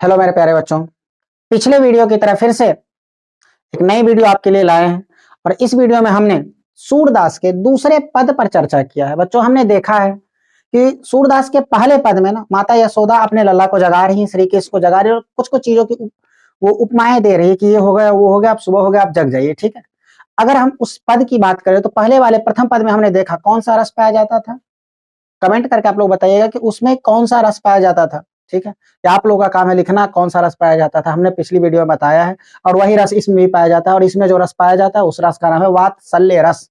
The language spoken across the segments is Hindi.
हेलो मेरे प्यारे बच्चों, पिछले वीडियो की तरह फिर से एक नई वीडियो आपके लिए लाए हैं। और इस वीडियो में हमने सूरदास के दूसरे पद पर चर्चा किया है। बच्चों, हमने देखा है कि सूरदास के पहले पद में ना माता यशोदा अपने लल्ला को जगा रही है, श्री कृष्ण को जगा रही है और कुछ कुछ चीजों की वो उपमाएं दे रही है कि ये हो गया, वो हो गया, अब सुबह हो गया, आप जग जाइए। ठीक है, अगर हम उस पद की बात करें तो पहले वाले प्रथम पद में हमने देखा कौन सा रस पाया जाता था। कमेंट करके आप लोग बताइएगा कि उसमें कौन सा रस पाया जाता था। ठीक है, या आप लोगों का काम है लिखना कौन सा रस पाया जाता था। हमने पिछली वीडियो में बताया है और वही रस इसमें भी पाया जाता है। और इसमें जो रस पाया जाता है उस रस का नाम है वात्सल्य रस।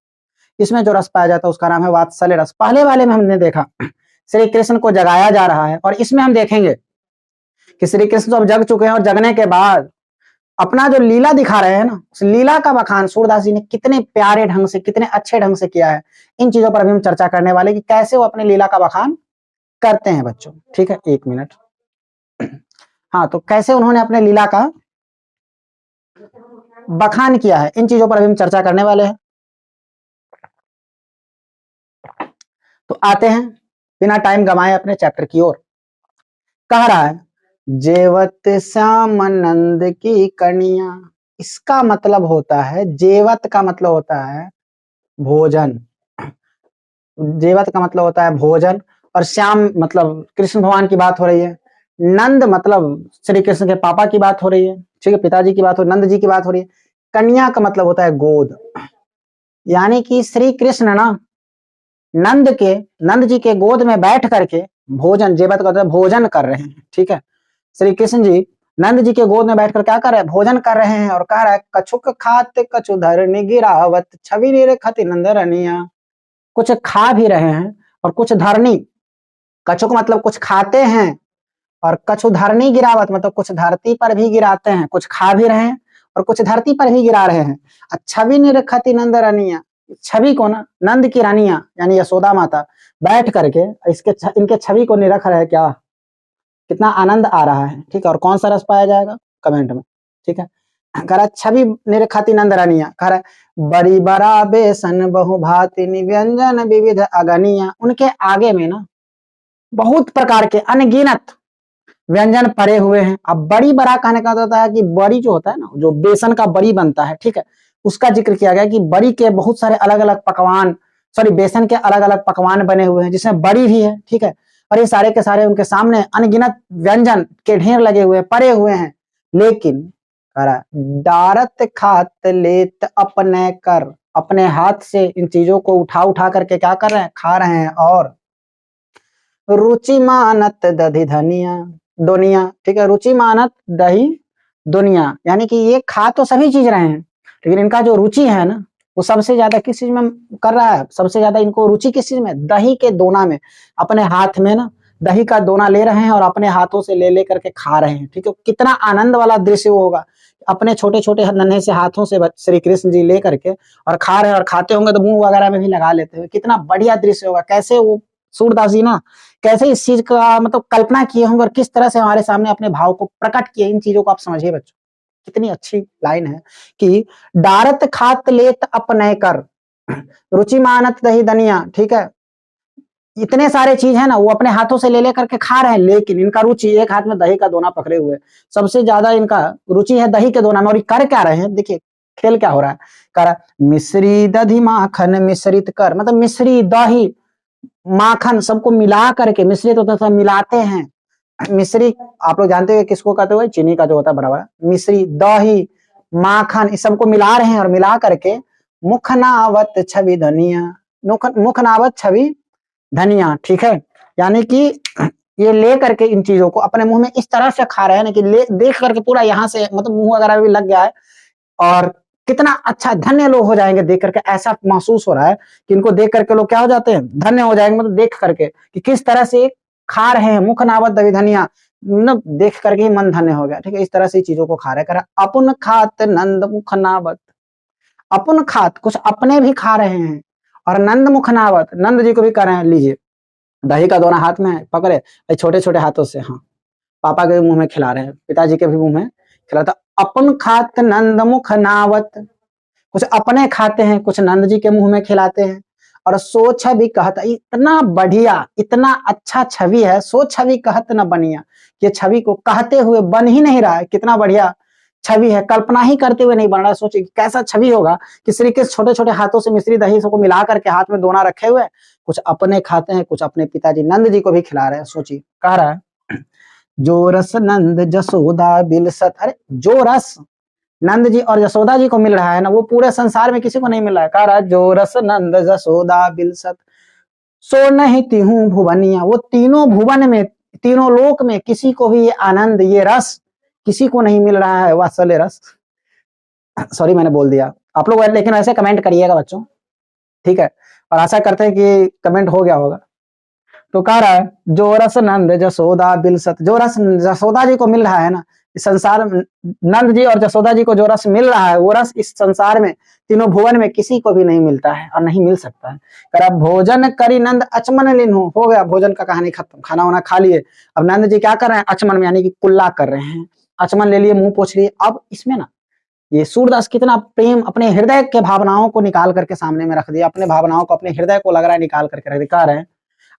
इसमें जो रस पाया जाता है उसका नाम है वात्सल्य रस। पहले वाले में हमने देखा श्री कृष्ण को जगाया जा रहा है और इसमें हम देखेंगे कि श्री कृष्ण तो अब जग चुके हैं और जगने के बाद अपना जो लीला दिखा रहे हैं ना, उस लीला का बखान सूरदास जी ने कितने प्यारे ढंग से, कितने अच्छे ढंग से किया है। इन चीजों पर अभी हम चर्चा करने वाले कि कैसे वो अपने लीला का बखान करते हैं बच्चों। ठीक है, एक मिनट। हाँ, तो कैसे उन्होंने अपने लीला का बखान किया है, इन चीजों पर अभी हम चर्चा करने वाले हैं। तो आते हैं बिना टाइम गंवाए अपने चैप्टर की ओर। कह रहा है जेवत श्याम नंद की कन्या। इसका मतलब होता है, जेवत का मतलब होता है भोजन। जेवत का मतलब होता है भोजन और श्याम मतलब कृष्ण भगवान की बात हो रही है। नंद मतलब श्री कृष्ण के पापा की बात हो रही है। ठीक है, पिताजी की बात हो, नंद जी की बात हो रही है। कन्या का मतलब होता है गोद। यानी कि श्री कृष्ण ना नंद जी के गोद में बैठ करके भोजन, जेवत का मतलब भोजन कर रहे हैं। ठीक है, श्री कृष्ण जी नंद जी के गोद में बैठकर क्या कर रहे हैं, भोजन कर रहे हैं। और कह रहा है कछुक खात कछु धरनी गिरावत छवि निरखत नंदरनिया। कुछ खा भी रहे हैं और कुछ धरनी, कछुक मतलब कुछ खाते हैं और कछु धरनी गिरावत मतलब कुछ धरती पर भी गिराते हैं। कुछ खा भी रहे हैं और कुछ धरती पर भी गिरा रहे हैं। छवि निरखती नंद रानिया, छवि को ना नंद की रानिया यानी यशोदा माता बैठ करके इनके छवि को निरख रहे हैं। क्या कितना आनंद आ रहा है। ठीक है, और कौन सा रस पाया जाएगा कमेंट में। ठीक है, कह रहा छवि निरखती नंद रानिया, कह रहा बड़ी बड़ा बेसन बहु भांति व्यंजन विविध अगनिया। उनके आगे में ना बहुत प्रकार के अनगिनत व्यंजन पड़े हुए हैं। अब बड़ी बड़ा कहने का होता है कि बड़ी जो होता है ना, जो बेसन का बड़ी बनता है, ठीक है, उसका जिक्र किया गया कि बड़ी के बहुत सारे अलग अलग पकवान, सॉरी बेसन के अलग अलग पकवान बने हुए हैं जिसमें बड़ी भी है। ठीक है, और ये सारे के सारे उनके सामने अनगिनत व्यंजन के ढेर लगे हुए पड़े हुए हैं। लेकिन डारत खात लेत अपने कर, अपने हाथ से इन चीजों को उठा उठा करके क्या कर रहे हैं, खा रहे हैं। और रुचि मानत दधि धनिया दुनिया। ठीक है, रुचि मानत दही दुनिया, यानी कि ये खा तो सभी चीज रहे हैं लेकिन इनका जो रुचि है ना वो सबसे ज्यादा किस चीज में कर रहा है, सबसे ज्यादा इनको रुचि किस चीज में, दही के दोना में। अपने हाथ में ना दही का दोना ले रहे हैं और अपने हाथों से ले लेकर के खा रहे हैं। ठीक है, कितना आनंद वाला दृश्य वो होगा। अपने छोटे छोटे नन्हे से हाथों से श्री कृष्ण जी ले करके और खा रहे हैं, और खाते होंगे तो मुंह वगैरह में भी लगा लेते हैं। कितना बढ़िया दृश्य होगा। कैसे वो सूरदास जी ना कैसे इस चीज का मतलब कल्पना किए होंगे और किस तरह से हमारे सामने अपने भाव को प्रकट किए। इन चीजों को आप समझिए बच्चों, कितनी अच्छी लाइन है कि डारत खात लेत अपने कर रुचि मानत दही दनिया। ठीक है, इतने सारे चीज है ना वो अपने हाथों से ले लेकर के खा रहे हैं लेकिन इनका रुचि एक हाथ में दही का दोना पकड़े हुए। सबसे ज्यादा इनका रुचि है दही के दोना में। और ये कर क्या रहे हैं, देखिए खेल क्या हो रहा है। कर मिश्री दधि माखन मिश्रित कर, मतलब मिश्री दही माखन सबको मिला करके, मिश्रित होता है मिलाते हैं। मिश्री आप लोग जानते हैं किसको कहते हुए, चीनी का जो होता है बड़ा बड़ा, मिश्री दही माखन इस सबको मिला रहे हैं और मिला करके मुखनावत छवि धनिया, मुखनावत छवि धनिया। ठीक है, यानी कि ये ले करके इन चीजों को अपने मुंह में इस तरह से खा रहे हैं ना कि ले देख करके पूरा यहाँ से मतलब मुंह वगैरह भी लग गया है। और कितना अच्छा धन्य लोग हो जाएंगे देख करके, ऐसा महसूस हो रहा है कि इनको देख करके लोग क्या हो जाते हैं, धन्य हो जाएंगे। मतलब देख करके कि किस तरह से खा रहे हैं, मुख नावत दही धनिया, मतलब देख करके ही मन धन्य हो गया। ठीक है, इस तरह से चीजों को खा रहे कर अपुन खात नंद मुख नावत। अपुन खात कुछ अपने भी खा रहे हैं और नंद मुख नावत नंद जी को भी कर रहे हैं। लीजिए दही का दोना हाथ में पकड़े छोटे छोटे हाथों से, हाँ पापा के मुंह में खिला रहे हैं, पिताजी के भी मुंह में खिलाता। अपन खात नंद मुख नावत, कुछ अपने खाते हैं कुछ नंद जी के मुंह में खिलाते हैं। और सो छवि कहत, इतना बढ़िया इतना अच्छा छवि है, सो छवि कहत न बनिया, ये छवि को कहते हुए बन ही नहीं रहा है, कितना बढ़िया छवि है, कल्पना ही करते हुए नहीं बन रहा है। सोचिए कैसा छवि होगा कि श्री कृष्ण छोटे छोटे हाथों से मिश्री दही को मिला करके हाथ में दोना रखे हुए, कुछ अपने खाते हैं, कुछ अपने पिताजी नंद जी को भी खिला रहे हैं। सोचिए कह रहा है जो रस नंद जसोदा बिलसत, अरे जो रस नंद जी और यशोदा जी को मिल रहा है ना, वो पूरे संसार में किसी को नहीं मिल रहा है। कह रहा है जो रस नंद जसोदा बिलसत सो नहीं तिहु भुवनिया, वो तीनों भुवन में तीनों लोक में किसी को भी ये आनंद ये रस किसी को नहीं मिल रहा है, वात्सल्य रस। सॉरी मैंने बोल दिया आप लोग, लेकिन ऐसे कमेंट करिएगा बच्चों, ठीक है, और आशा करते हैं कि कमेंट हो गया होगा। तो कह रहा है जो रस नंद जसोदा बिलसत, जो रस जसोदा जी को मिल रहा है ना इस संसार में, नंद जी और जसोदा जी को जो रस मिल रहा है वो रस इस संसार में तीनों भुवन में किसी को भी नहीं मिलता है और नहीं मिल सकता है। कर अब भोजन करी नंद अचमन लिन्हु, हो गया भोजन का कहानी खत्म, खाना वाना खा लिए, अब नंद जी क्या कर रहे हैं, अचमन में यानी कि कुल्ला कर रहे हैं, अचमन ले लिए, मुंह पोछ लिए। अब इसमें ना ये सूरदास कितना प्रेम अपने हृदय के भावनाओं को निकाल करके सामने में रख दिया, अपने भावनाओं को अपने हृदय को लग रहा है निकाल करके रख दिया। कह रहे हैं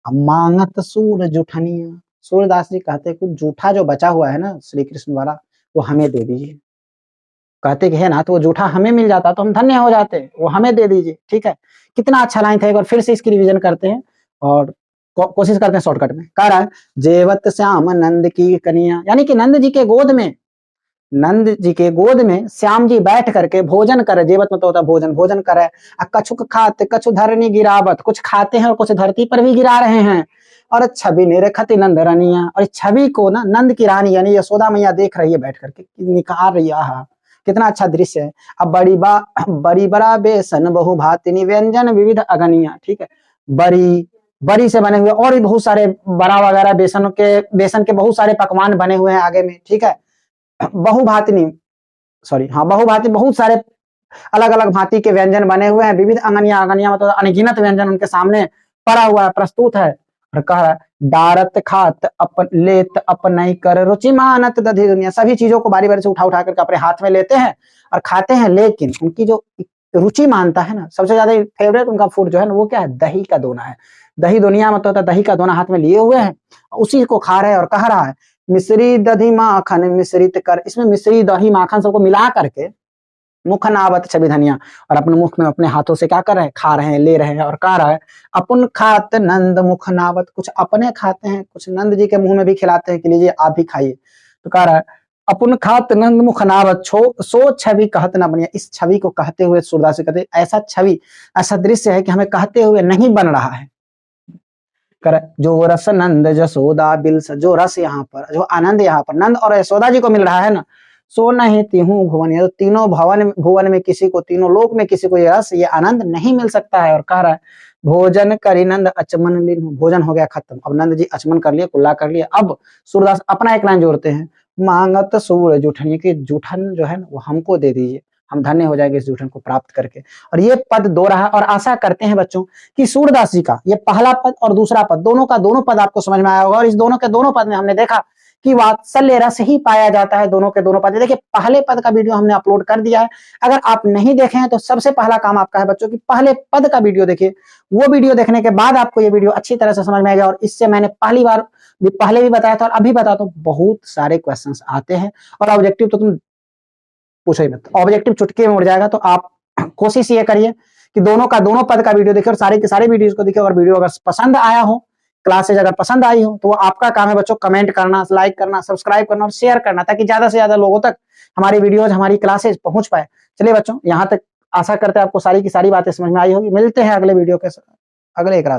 अब मांगत सूर जुठनिया, सूरदास जी कहते कुछ जूठा जो बचा हुआ है ना श्री कृष्ण वाला वो हमें दे दीजिए, कहते कि है ना तो वो जूठा हमें मिल जाता तो हम धन्य हो जाते, वो हमें दे दीजिए। ठीक है, कितना अच्छा लाइन था, एक बार फिर से इसकी रिवीजन करते हैं और कोशिश करते हैं शॉर्टकट में। कह रहा है जेवत श्याम नंद की कन्या, यानी कि नंद जी के गोद में, नंद जी के गोद में श्याम जी बैठ करके भोजन करे, जेवत मतलब होता है भोजन, भोजन करे, कछुक खाते कछु धरनी गिरावत, कुछ खाते हैं और कुछ धरती पर भी गिरा रहे हैं। और छवि निरखत नंद रनिया, और छवि को ना नंद की रानी यानी यशोदा मैया देख रही है बैठ करके, निखार रही है, कितना अच्छा दृश्य है। अब बड़ी बड़ा बेसन बहु भातिनी व्यंजन विविध अगनिया, ठीक है, बड़ी बड़ी से बने हुए और भी बहुत सारे बड़ा वगैरह बेसन के बहुत सारे पकवान बने हुए हैं आगे में, ठीक है, बहुभातिनी सॉरी हाँ बहुभाति बहुत सारे अलग अलग भांति के व्यंजन बने हुए हैं, विविध अंगनिया, अंगनिया मतलब अनगिनत व्यंजन उनके सामने पड़ा हुआ है, प्रस्तुत है। और कह रहा है डारत खात अपन लेत अपनई कर रुचि मानत दधि दुनिया, सभी चीजों को बारी बारी से उठा उठा करके अपने हाथ में लेते हैं और खाते हैं, लेकिन उनकी जो रुचि मानता है ना, सबसे ज्यादा फेवरेट उनका फूड जो है ना वो क्या है, दही का दोना है। दही दुनिया मतलब होता है दही का दोना हाथ में लिए हुए हैं, उसी को खा रहे हैं और कह रहा है मिश्री दही माखन मिश्रित कर, इसमें मिश्री दही माखन सबको मिला करके मुख नावत छवि धनिया, और अपने मुख में अपने हाथों से क्या कर रहे हैं, खा रहे हैं, ले रहे हैं। और कह रहा है अपन खात नंद मुख नावत, कुछ अपने खाते हैं कुछ नंद जी के मुंह में भी खिलाते हैं कि लीजिए आप भी खाइए। तो कह रहा है अपन खात नंद मुख नावत सो छवि कहत न बनिया, इस छवि को कहते हुए सूरदास कहते ऐसा छवि ऐसा दृश्य है कि हमें कहते हुए नहीं बन रहा है। कर जो रस नंद जसोदा बिलस, जो रस यहाँ पर जो आनंद यहाँ पर नंद और यशोदा जी को मिल रहा है ना, सो नहीं तिहु भुवन, तो तीनों भुवन में किसी को, तीनों लोक में किसी को ये रस ये आनंद नहीं मिल सकता है। और कह रहा है भोजन करी नंद अचमन लिन, भोजन हो गया खत्म, अब नंद जी अचमन कर लिए, कुल्ला कर लिए। अब सूरदास अपना एक लाइन जोड़ते हैं, मांगत सूर जूठन, की जूठन जो है ना वो हमको दे दीजिए, हम धन्य हो जाएंगे इस जूठन को प्राप्त करके। और ये पद दो रहा, और आशा करते हैं बच्चों कि सूरदास जी का ये पहला पद और दूसरा पद दोनों का दोनों पद आपको समझ में आया होगा। और इस दोनों के दोनों पद में हमने देखा कि वात्सल्य रस ही पाया जाता है दोनों के दोनों पद। देखिए पहले पद का वीडियो हमने अपलोड कर दिया है, अगर आप नहीं देखे हैं तो सबसे पहला काम आपका है बच्चों कि पहले पद का वीडियो देखिए, वो वीडियो देखने के बाद आपको ये वीडियो अच्छी तरह से समझ में आएगा। और इससे मैंने पहले भी बताया था और अभी बताता हूँ, बहुत सारे क्वेश्चंस आते हैं और ऑब्जेक्टिव तो तुम पूछो ही मत, ऑब्जेक्टिव चुटकी में उड़ जाएगा। तो आप कोशिश ये करिए कि दोनों का दोनों पद का वीडियो देखिए और सारे के सारे वीडियोस को देखिए। और वीडियो अगर पसंद आया हो, क्लासेज अगर पसंद आई हो, तो वो आपका काम है बच्चों कमेंट करना, लाइक करना, सब्सक्राइब करना और शेयर करना, ताकि ज्यादा से ज्यादा लोगों तक हमारी वीडियोज हमारी क्लासेज पहुंच पाए। चलिए बच्चों, यहाँ तक आशा करते हैं आपको सारी की सारी बातें समझ में आई होगी। मिलते हैं अगले वीडियो के अगले एक रात।